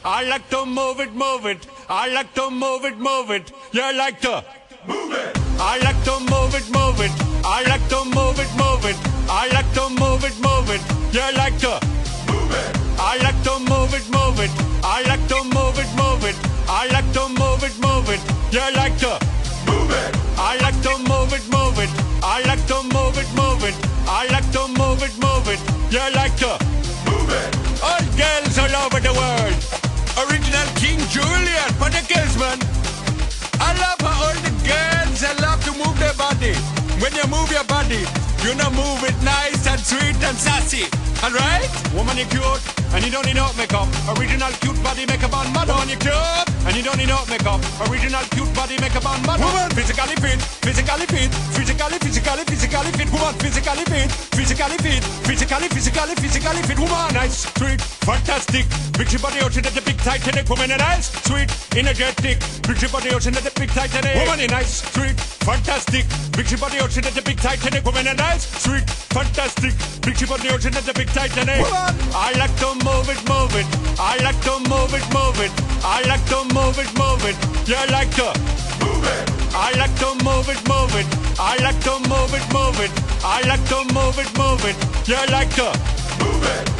I like to move it, move it. I like to move it, move it. You like to move it. I like to move it, move it. I like to move it, move it. I like to move it, move it. You like to move it. I like to move it, move it. I like to move it, move it. I like to move it, move it. You like to move it. I like to move it, move it. I like to move it, move it. I like to move it, move it. You like to move it. All girls all over the world. Original King Julian for the girls, man. I love how all the girls I love to move their body. When you move your body, you know move it nice and sweet and sassy. Alright? Woman, you cute, and you don't need no makeup. Original cute body makeup on model. Woman, you cute, and you don't need no makeup. Original cute body makeup on model. Woman, physically fit, physically fit, physically fit. Woman, physically fit, physically fit, physically fit. Woman, nice, sweet, fantastic. Big ship body ocean at the big Titanic. Woman, nice, sweet, energetic. Big ship body ocean at the big Titanic. Woman, nice, sweet, fantastic. Big ship body ocean at the big Titanic. Woman, nice, sweet, fantastic. Big ship body ocean at the big Titanic. Woman, I like to move it, move it. I like to move it, move it. I like to move it, move it. You like to move it. I like to move it, move it. I like to move it, move it. I like to move it, move it. You like to move it.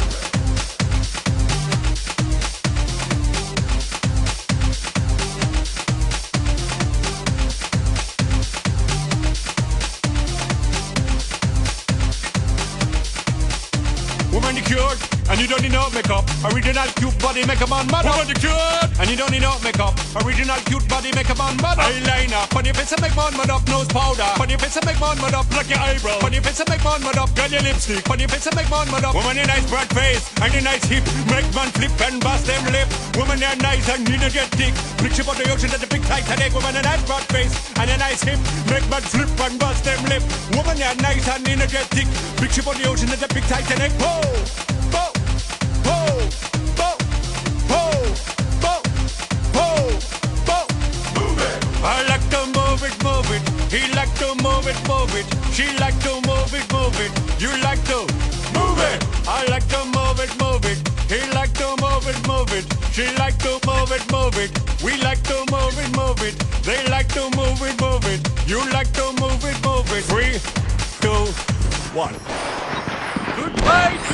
Woman, you cute, and you don't need no makeup. Original cute body makeup on model. Woman, you cute, and you don't need no makeup. Original cute body makeup on model. Eyeliner, on your face and make man mud up. Nose powder, on your face and make man mud up. Pluck your eyebrow, on your face and make man mud up. Girl, your lipstick, on your face and make man mud up. Woman, your nice broad face and your nice hip. Make man flip and bust them lip. Woman, you're nice and energetic. Picture about the ocean at the big Titanic. Woman, a nice broad face and a nice hip. Make man flip and bust them lip. Woman, you're nice and energetic. Picture about the ocean at the big Titanic. Whoa! I like to move it, move it. He like to move it, move it. She like to move it, move it. You like to move it. I like to move it, move it. He like to move it, move it. She like to move it, move it. We like to move it, move it. They like to move it, move it. You like to move it, move it. 3, 2, 1. Goodbye.